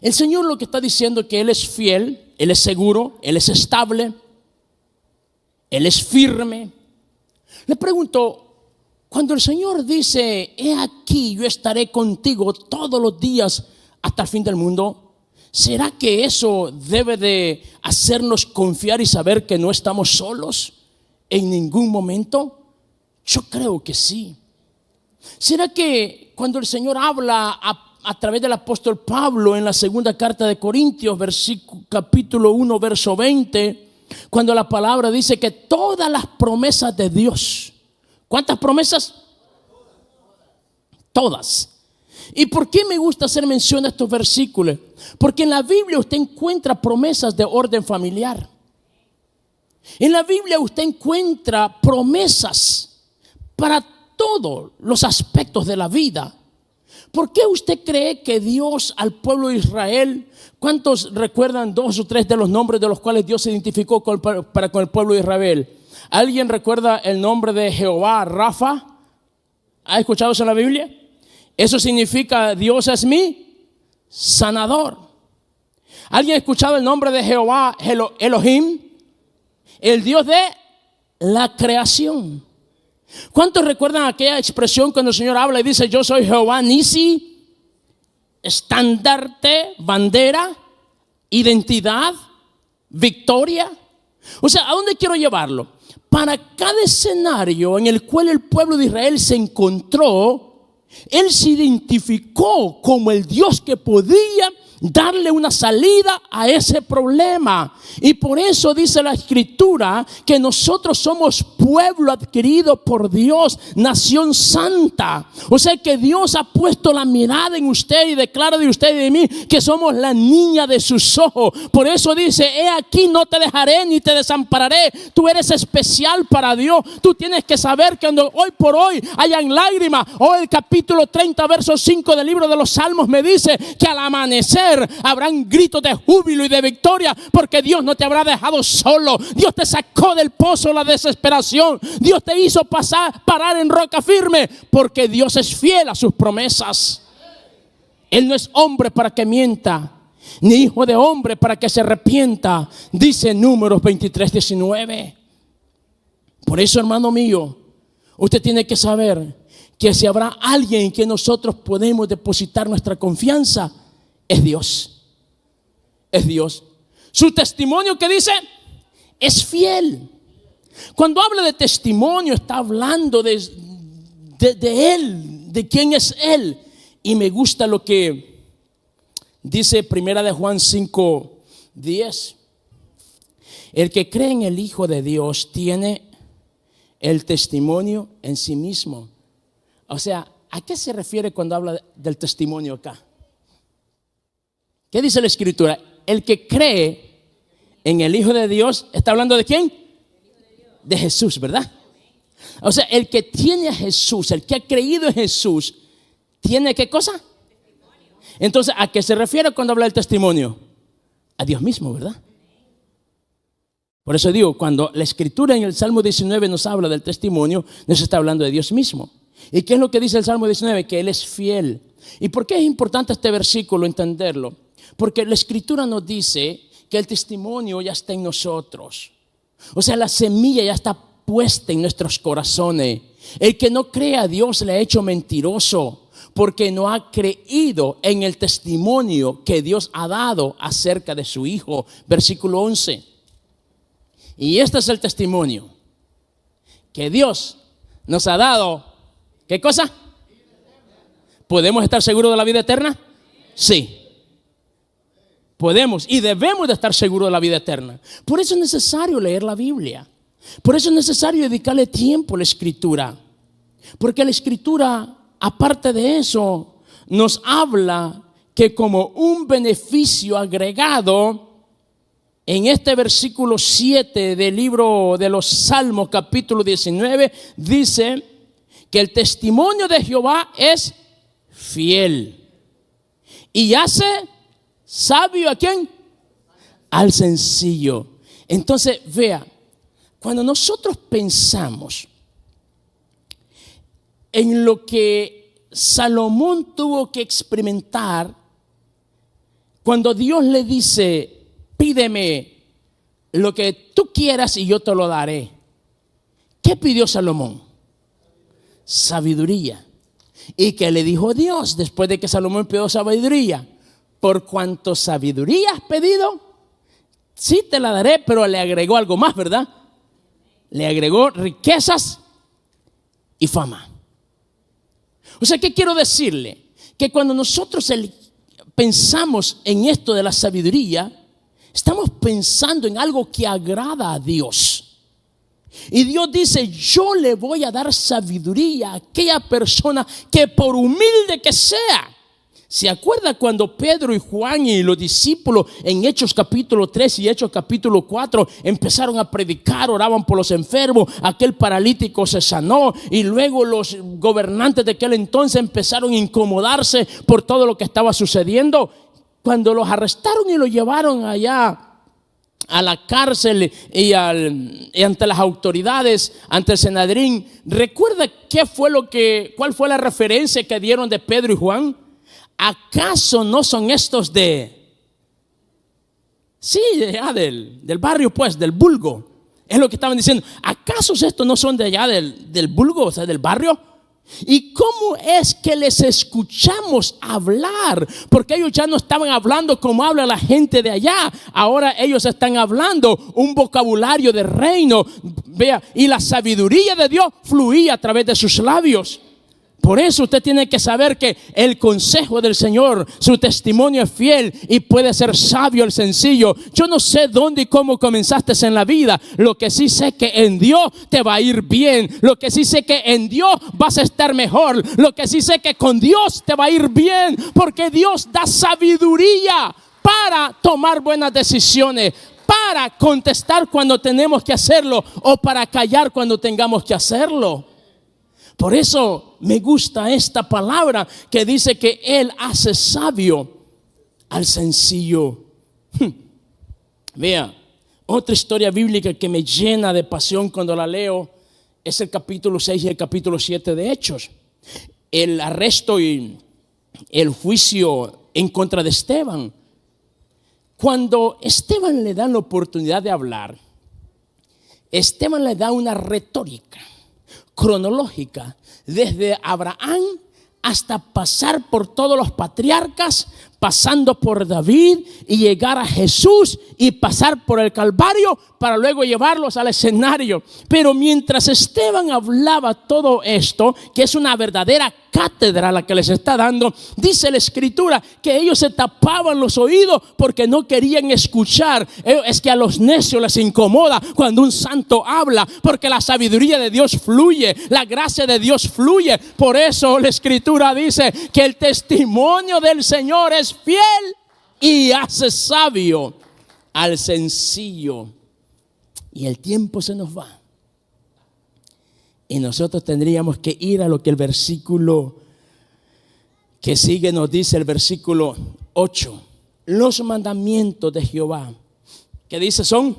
el Señor lo que está diciendo es que Él es fiel, Él es seguro, Él es estable, Él es firme. Le pregunto, cuando el Señor dice, he aquí yo estaré contigo todos los días hasta el fin del mundo, ¿será que eso debe de hacernos confiar y saber que no estamos solos en ningún momento? Yo creo que sí. ¿Será que cuando el Señor habla a través del apóstol Pablo en la segunda carta de Corintios, capítulo 1, verso 20, cuando la palabra dice que todas las promesas de Dios, ¿cuántas promesas? Todas. ¿Y por qué me gusta hacer mención a estos versículos? Porque en la Biblia usted encuentra promesas de orden familiar. En la Biblia usted encuentra promesas para todos los aspectos de la vida. ¿Por qué usted cree que Dios al pueblo de Israel, cuántos recuerdan 2 o 3 de los nombres de los cuales Dios se identificó para con el pueblo de Israel? ¿Alguien recuerda el nombre de Jehová Rafa? ¿Ha escuchado eso en la Biblia? Eso significa Dios es mi sanador. ¿Alguien ha escuchado el nombre de Jehová Elohim? El Dios de la creación. ¿Cuántos recuerdan aquella expresión cuando el Señor habla y dice yo soy Jehová Nisi? Estandarte, bandera, identidad, victoria. O sea, ¿a dónde quiero llevarlo? Para cada escenario en el cual el pueblo de Israel se encontró, Él se identificó como el Dios que podía darle una salida a ese problema. Y por eso dice la Escritura que nosotros somos pueblo adquirido por Dios, nación santa. O sea que Dios ha puesto la mirada en usted y declara de usted y de mí que somos la niña de sus ojos. Por eso dice, he aquí no te dejaré ni te desampararé. Tú eres especial para Dios. Tú tienes que saber que hoy por hoy hayan lágrimas. Hoy el capítulo 30 verso 5 del libro de los Salmos me dice que al amanecer habrán gritos de júbilo y de victoria, porque Dios no te habrá dejado solo. Dios te sacó del pozo de la desesperación. Dios te hizo parar en roca firme, porque Dios es fiel a sus promesas. Él no es hombre para que mienta, ni hijo de hombre para que se arrepienta, dice Números 23:19. Por eso, hermano mío, usted tiene que saber que si habrá alguien en quien nosotros podemos depositar nuestra confianza, es Dios. Es Dios. Su testimonio, ¿qué dice? Es fiel. Cuando habla de testimonio, está hablando de Él, de quién es Él. Y me gusta lo que dice Primera de Juan 5:10. El que cree en el Hijo de Dios tiene el testimonio en sí mismo. O sea, ¿a qué se refiere cuando habla del testimonio acá? ¿Qué dice la Escritura? El que cree en el Hijo de Dios, ¿está hablando de quién? De Jesús, ¿verdad? O sea, el que tiene a Jesús, el que ha creído en Jesús, ¿tiene qué cosa? Entonces, ¿a qué se refiere cuando habla del testimonio? A Dios mismo, ¿verdad? Por eso digo, cuando la Escritura en el Salmo 19 nos habla del testimonio, nos está hablando de Dios mismo. ¿Y qué es lo que dice el Salmo 19? Que Él es fiel. ¿Y por qué es importante este versículo entenderlo? Porque la Escritura nos dice que el testimonio ya está en nosotros. O sea, la semilla ya está puesta en nuestros corazones. El que no cree a Dios le ha hecho mentiroso, porque no ha creído en el testimonio que Dios ha dado acerca de su Hijo. Versículo 11. Y este es el testimonio, que Dios nos ha dado, ¿qué cosa? ¿Podemos estar seguros de la vida eterna? Sí. Podemos y debemos de estar seguros de la vida eterna. Por eso es necesario leer la Biblia. Por eso es necesario dedicarle tiempo a la Escritura. Porque la Escritura, aparte de eso, nos habla que como un beneficio agregado, en este versículo 7 del libro de los Salmos, capítulo 19, dice que el testimonio de Jehová es fiel y hace sabio ¿a quién? Al sencillo. Entonces, vea, cuando nosotros pensamos en lo que Salomón tuvo que experimentar, cuando Dios le dice, pídeme lo que tú quieras y yo te lo daré. ¿Qué pidió Salomón? Sabiduría. ¿Y qué le dijo Dios después de que Salomón pidió sabiduría? Por cuanto sabiduría has pedido, sí te la daré, pero le agregó algo más, ¿verdad? Le agregó riquezas y fama. O sea, ¿qué quiero decirle? Que cuando nosotros pensamos en esto de la sabiduría, estamos pensando en algo que agrada a Dios. Y Dios dice, yo le voy a dar sabiduría a aquella persona que por humilde que sea. ¿Se acuerda cuando Pedro y Juan y los discípulos en Hechos capítulo 3 y Hechos capítulo 4 empezaron a predicar, oraban por los enfermos, aquel paralítico se sanó y luego los gobernantes de aquel entonces empezaron a incomodarse por todo lo que estaba sucediendo? Cuando los arrestaron y los llevaron allá a la cárcel y ante las autoridades, ante el Sanedrín, ¿recuerda cuál fue la referencia que dieron de Pedro y Juan? ¿Acaso no son estos del barrio, pues, del vulgo? Es lo que estaban diciendo. ¿Acaso estos no son de allá del vulgo, o sea, del barrio? ¿Y cómo es que les escuchamos hablar? Porque ellos ya no estaban hablando como habla la gente de allá. Ahora ellos están hablando un vocabulario de reino. Vea, y la sabiduría de Dios fluía a través de sus labios. Por eso usted tiene que saber que el consejo del Señor, su testimonio es fiel y puede ser sabio el sencillo. Yo no sé dónde y cómo comenzaste en la vida. Lo que sí sé que en Dios te va a ir bien. Lo que sí sé que en Dios vas a estar mejor. Lo que sí sé que con Dios te va a ir bien. Porque Dios da sabiduría para tomar buenas decisiones, para contestar cuando tenemos que hacerlo o para callar cuando tengamos que hacerlo. Por eso me gusta esta palabra que dice que Él hace sabio al sencillo. Vea, otra historia bíblica que me llena de pasión cuando la leo es el capítulo 6 y el capítulo 7 de Hechos. El arresto y el juicio en contra de Esteban. Cuando Esteban le dan la oportunidad de hablar, Esteban le da una retórica cronológica desde Abraham hasta pasar por todos los patriarcas, pasando por David y llegar a Jesús y pasar por el Calvario para luego llevarlos al escenario. Pero mientras Esteban hablaba todo esto, que es una verdadera cátedra la que les está dando, dice la Escritura que ellos se tapaban los oídos porque no querían escuchar. Es que a los necios les incomoda cuando un santo habla, porque la sabiduría de Dios fluye, la gracia de Dios fluye. Por eso la Escritura dice que el testimonio del Señor es fiel y hace sabio al sencillo. Y el tiempo se nos va. Y nosotros tendríamos que ir a lo que el versículo que sigue nos dice, el versículo 8. Los mandamientos de Jehová, ¿qué dice? Son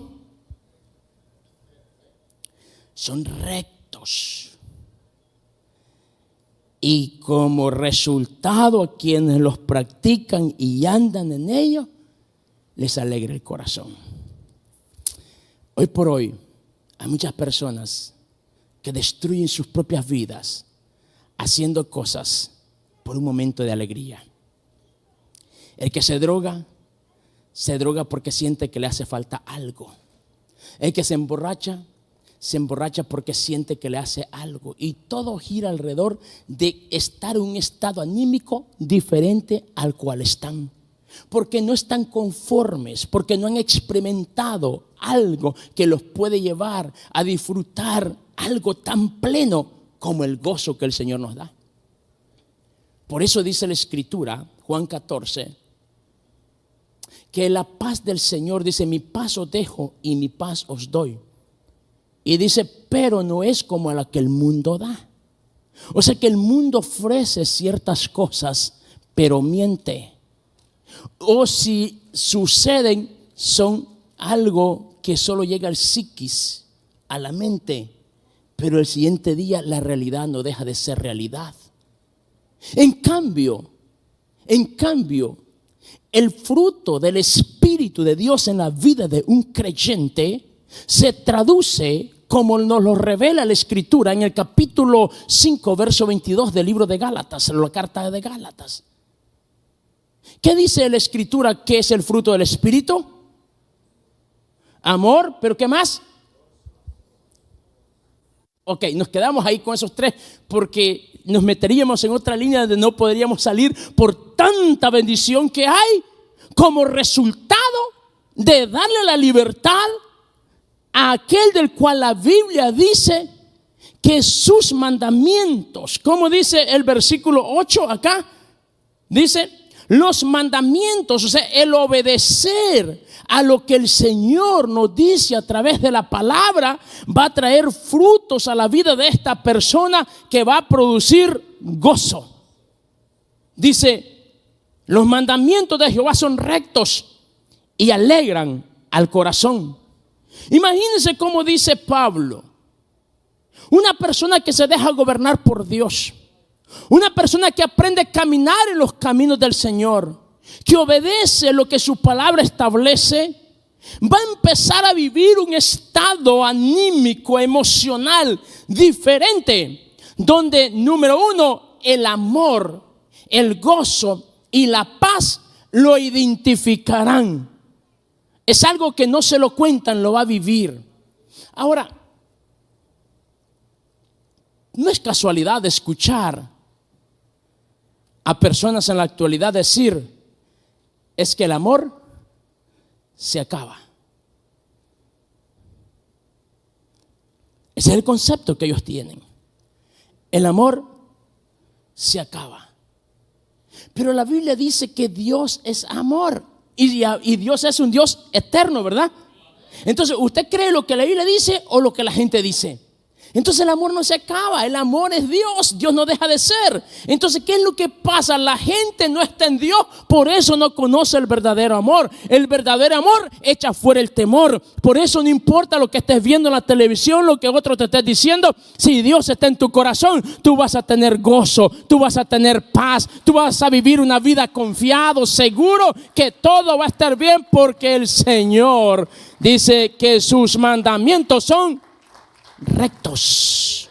rectos. Y como resultado a quienes los practican y andan en ellos, les alegra el corazón. Hoy por hoy hay muchas personas que destruyen sus propias vidas haciendo cosas por un momento de alegría. El que se droga porque siente que le hace falta algo. El que se emborracha porque siente que le hace algo. Y todo gira alrededor de estar en un estado anímico diferente al cual están. Porque no están conformes, porque no han experimentado algo que los puede llevar a disfrutar algo tan pleno como el gozo que el Señor nos da. Por eso dice la Escritura, Juan 14, que la paz del Señor, dice, mi paz os dejo y mi paz os doy. Y dice, pero no es como la que el mundo da. O sea que el mundo ofrece ciertas cosas, pero miente. O si suceden, son algo que solo llega al psiquis, a la mente. Pero el siguiente día la realidad no deja de ser realidad. En cambio, el fruto del Espíritu de Dios en la vida de un creyente se traduce como nos lo revela la Escritura en el capítulo 5, verso 22 del libro de Gálatas, en la carta de Gálatas. ¿Qué dice la Escritura que es el fruto del Espíritu? Amor, pero ¿qué más? Ok, nos quedamos ahí con esos tres porque nos meteríamos en otra línea donde no podríamos salir por tanta bendición que hay como resultado de darle la libertad a aquel del cual la Biblia dice que sus mandamientos, como dice el versículo 8 acá, dice los mandamientos, o sea, el obedecer a lo que el Señor nos dice a través de la palabra va a traer frutos a la vida de esta persona que va a producir gozo. Dice, los mandamientos de Jehová son rectos y alegran al corazón. Imagínense cómo dice Pablo, una persona que se deja gobernar por Dios, una persona que aprende a caminar en los caminos del Señor, que obedece lo que su palabra establece, va a empezar a vivir un estado anímico, emocional diferente, donde número uno, el amor, el gozo y la paz lo identificarán. Es algo que no se lo cuentan, lo va a vivir. Ahora, no es casualidad escuchar a personas en la actualidad decir, es que el amor se acaba. Ese es el concepto que ellos tienen. El amor se acaba. Pero la Biblia dice que Dios es amor y Dios es un Dios eterno, ¿verdad? Entonces, ¿usted cree lo que la Biblia dice o lo que la gente dice? Entonces el amor no se acaba, el amor es Dios, Dios no deja de ser. Entonces, ¿qué es lo que pasa? La gente no está en Dios, por eso no conoce el verdadero amor. El verdadero amor echa fuera el temor. Por eso no importa lo que estés viendo en la televisión, lo que otro te esté diciendo. Si Dios está en tu corazón, tú vas a tener gozo, tú vas a tener paz, tú vas a vivir una vida confiado, seguro que todo va a estar bien, porque el Señor dice que sus mandamientos son rectos.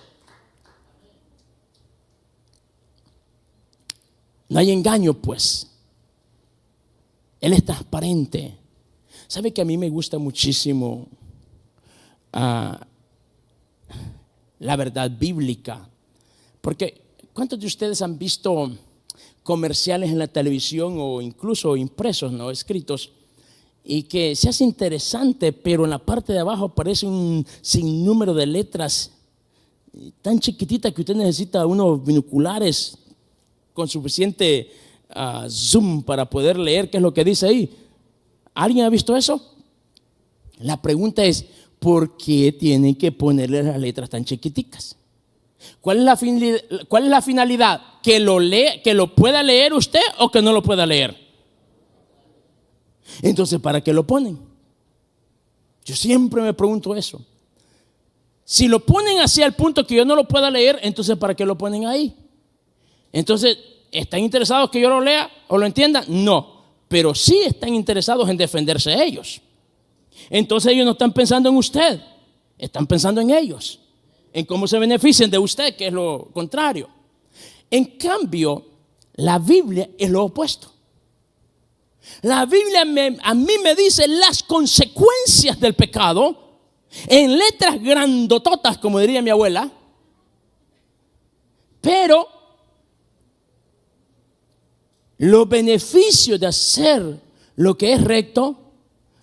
No hay engaño, pues. Él es transparente. ¿Sabe que a mí me gusta muchísimo la verdad bíblica? Porque ¿cuántos de ustedes han visto comerciales en la televisión o incluso impresos, no escritos? Y que se hace interesante, pero en la parte de abajo aparece un sinnúmero de letras tan chiquititas que usted necesita unos binoculares con suficiente zoom para poder leer qué es lo que dice ahí. ¿Alguien ha visto eso? La pregunta es, ¿por qué tienen que ponerle las letras tan chiquiticas? ¿Cuál es la finalidad? ¿Que lo pueda leer usted o que no lo pueda leer? Entonces, ¿para qué lo ponen? Yo siempre me pregunto eso. Si lo ponen así al punto que yo no lo pueda leer, entonces ¿para qué lo ponen ahí? Entonces, ¿están interesados que yo lo lea o lo entienda? No, pero sí están interesados en defenderse ellos. Entonces ellos no están pensando en usted, están pensando en ellos, en cómo se benefician de usted, que es lo contrario. En cambio, La Biblia es lo opuesto. La Biblia a mí me dice las consecuencias del pecado en letras grandototas, como diría mi abuela. Pero los beneficios de hacer lo que es recto,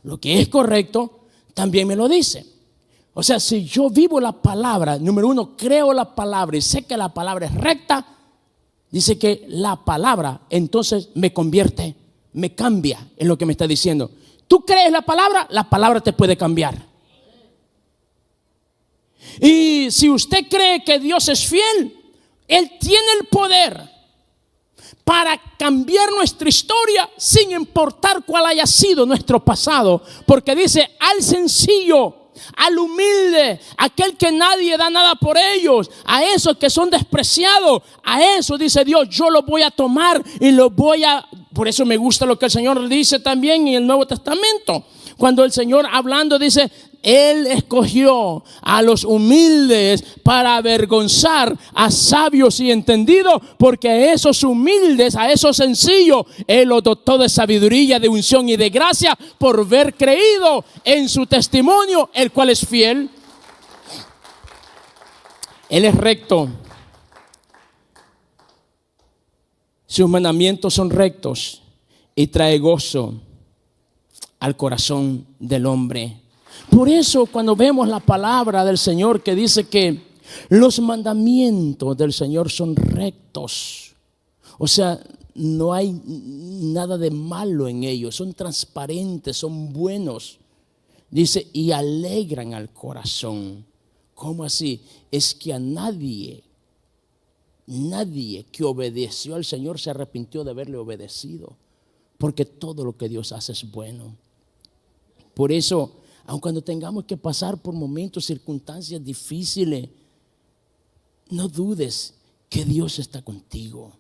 lo que es correcto, también me lo dice. O sea, si yo vivo la palabra, número uno, creo la palabra y sé que la palabra es recta, dice que la palabra entonces me convierte, me cambia en lo que me está diciendo. Tú crees la palabra te puede cambiar. Y si usted cree que Dios es fiel, Él tiene el poder para cambiar nuestra historia sin importar cuál haya sido nuestro pasado. Porque dice, al sencillo, al humilde, aquel que nadie da nada por ellos, a esos que son despreciados, a eso dice Dios, yo lo voy a tomar y lo voy a... Por eso me gusta lo que el Señor dice también en el Nuevo Testamento. Cuando el Señor hablando dice, Él escogió a los humildes para avergonzar a sabios y entendidos, porque a esos humildes, a esos sencillos, Él los dotó de sabiduría, de unción y de gracia por haber creído en su testimonio, el cual es fiel. Él es recto. Sus mandamientos son rectos y trae gozo al corazón del hombre. Por eso cuando vemos la palabra del Señor que dice que los mandamientos del Señor son rectos, o sea, no hay nada de malo en ellos, son transparentes, son buenos. Dice, y alegran al corazón. ¿Cómo así? Es que a nadie que obedeció al Señor se arrepintió de haberle obedecido, porque todo lo que Dios hace es bueno. Por eso, aun cuando tengamos que pasar por momentos, circunstancias difíciles, no dudes que Dios está contigo.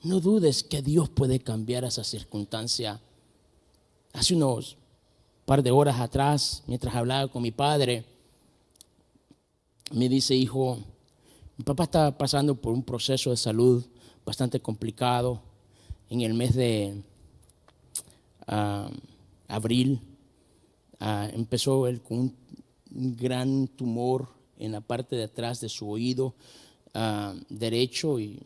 No dudes que Dios puede cambiar esa circunstancia. Hace unos par de horas atrás, mientras hablaba con mi padre, me dice, hijo, mi papá está pasando por un proceso de salud bastante complicado. En el mes de abril empezó él con un gran tumor en la parte de atrás de su oído derecho, y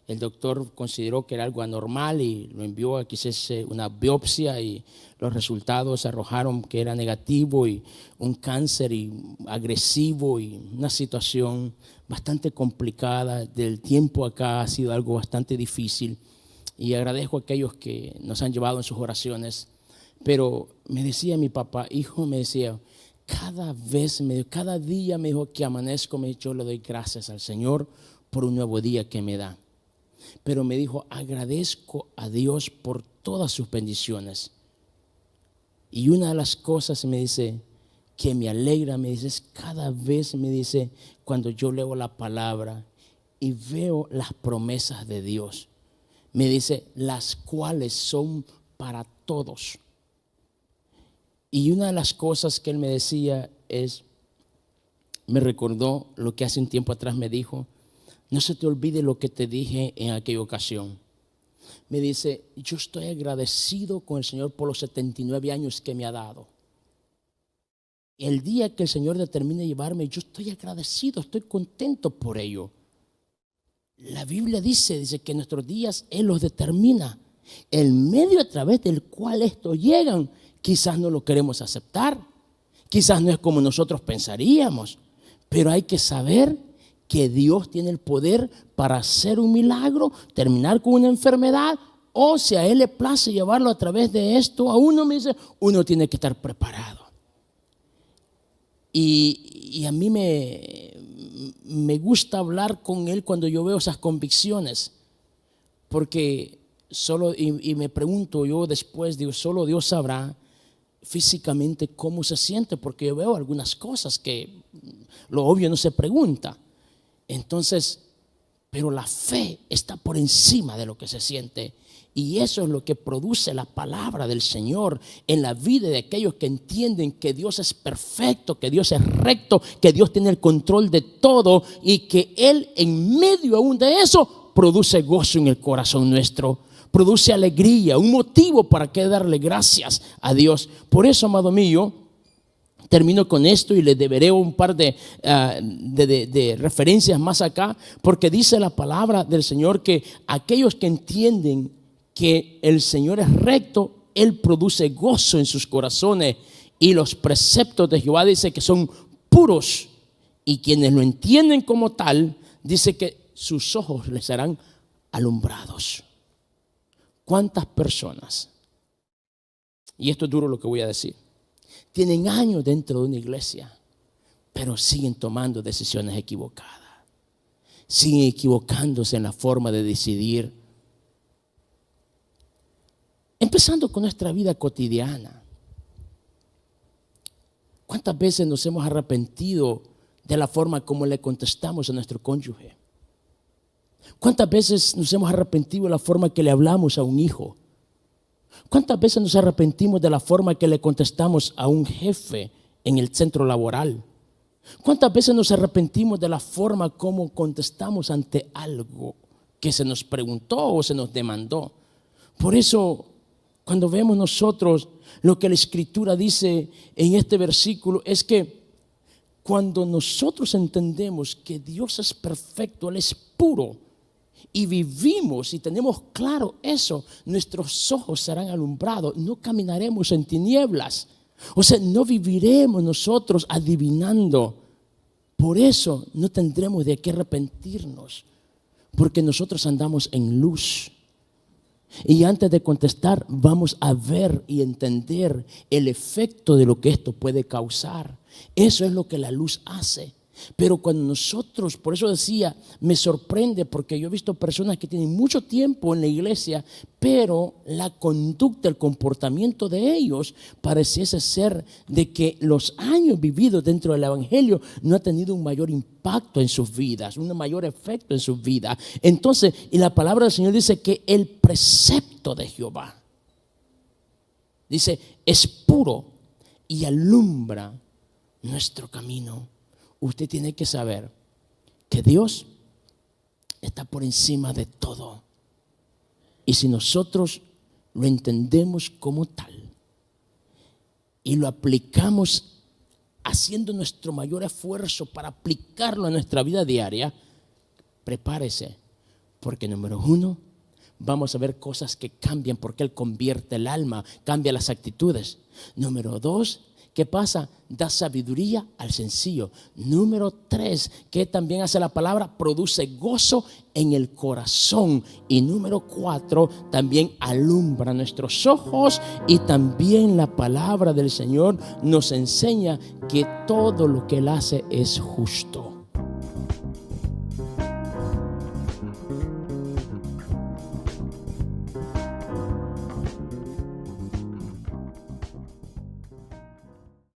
el doctor consideró que era algo anormal y lo envió a que hiciese una biopsia, y los resultados arrojaron que era negativo y un cáncer agresivo, y una situación bastante complicada. Del tiempo acá ha sido algo bastante difícil, y agradezco a aquellos que nos han llevado en sus oraciones. Pero me decía mi papá, hijo, me decía, cada día me dijo que amanezco, yo le doy gracias al Señor por un nuevo día que me da. Pero me dijo, agradezco a Dios por todas sus bendiciones. Y una de las cosas, me dice, que me alegra, me dice, es cada vez, me dice, cuando yo leo la palabra y veo las promesas de Dios, me dice, las cuales son para todos. Y una de las cosas que él me decía me recordó lo que hace un tiempo atrás me dijo, no se te olvide lo que te dije en aquella ocasión. Me dice, yo estoy agradecido con el Señor por los 79 años que me ha dado. El día que el Señor determine llevarme, yo estoy agradecido, estoy contento por ello. La Biblia dice que nuestros días Él los determina. El medio a través del cual estos llegan, quizás no lo queremos aceptar, quizás no es como nosotros pensaríamos, pero hay que saber que Dios tiene el poder para hacer un milagro, terminar con una enfermedad, o si a Él le place llevarlo a través de esto a uno, me dice, uno tiene que estar preparado. Y a mí me gusta hablar con Él cuando yo veo esas convicciones, porque y me pregunto yo después, digo, solo Dios sabrá físicamente cómo se siente, porque yo veo algunas cosas que lo obvio no se pregunta. Entonces, pero la fe está por encima de lo que se siente, y eso es lo que produce la palabra del Señor en la vida de aquellos que entienden que Dios es perfecto, que Dios es recto, que Dios tiene el control de todo, y que Él en medio aún de eso produce gozo en el corazón nuestro, produce alegría, un motivo para que darle gracias a Dios. Por eso, amado mío, termino con esto y le deberé un par de referencias más acá, porque dice la palabra del Señor que aquellos que entienden que el Señor es recto, Él produce gozo en sus corazones, y los preceptos de Jehová dice que son puros, y quienes lo entienden como tal, dice que sus ojos les serán alumbrados. ¿Cuántas personas, y esto es duro lo que voy a decir, tienen años dentro de una iglesia, pero siguen tomando decisiones equivocadas, siguen equivocándose en la forma de decidir, empezando con nuestra vida cotidiana? ¿Cuántas veces nos hemos arrepentido de la forma como le contestamos a nuestro cónyuge? ¿Cuántas veces nos hemos arrepentido de la forma que le hablamos a un hijo? ¿Cuántas veces nos arrepentimos de la forma que le contestamos a un jefe en el centro laboral? ¿Cuántas veces nos arrepentimos de la forma como contestamos ante algo que se nos preguntó o se nos demandó? Por eso, cuando vemos nosotros lo que la Escritura dice en este versículo, es que cuando nosotros entendemos que Dios es perfecto, Él es puro, y vivimos y tenemos claro eso, nuestros ojos serán alumbrados, no caminaremos en tinieblas. O sea, no viviremos nosotros adivinando. Por eso no tendremos de qué arrepentirnos, porque nosotros andamos en luz. Y antes de contestar, vamos a ver y entender el efecto de lo que esto puede causar. Eso es lo que la luz hace. Pero cuando nosotros, por eso decía, me sorprende, porque yo he visto personas que tienen mucho tiempo en la iglesia, pero la conducta, el comportamiento de ellos pareciese ser de que los años vividos dentro del evangelio no ha tenido un mayor impacto en sus vidas, un mayor efecto en sus vidas. Entonces, y la palabra del Señor dice que el precepto de Jehová, dice, es puro y alumbra nuestro camino. Usted tiene que saber que Dios está por encima de todo. Y si nosotros lo entendemos como tal y lo aplicamos haciendo nuestro mayor esfuerzo para aplicarlo a nuestra vida diaria, prepárese, porque número uno, vamos a ver cosas que cambian, porque Él convierte el alma, cambia las actitudes. Número dos, ¿qué pasa? Da sabiduría al sencillo. Número tres, ¿qué también hace la palabra? Produce gozo en el corazón. Y número cuatro, también alumbra nuestros ojos. Y también la palabra del Señor nos enseña que todo lo que Él hace es justo.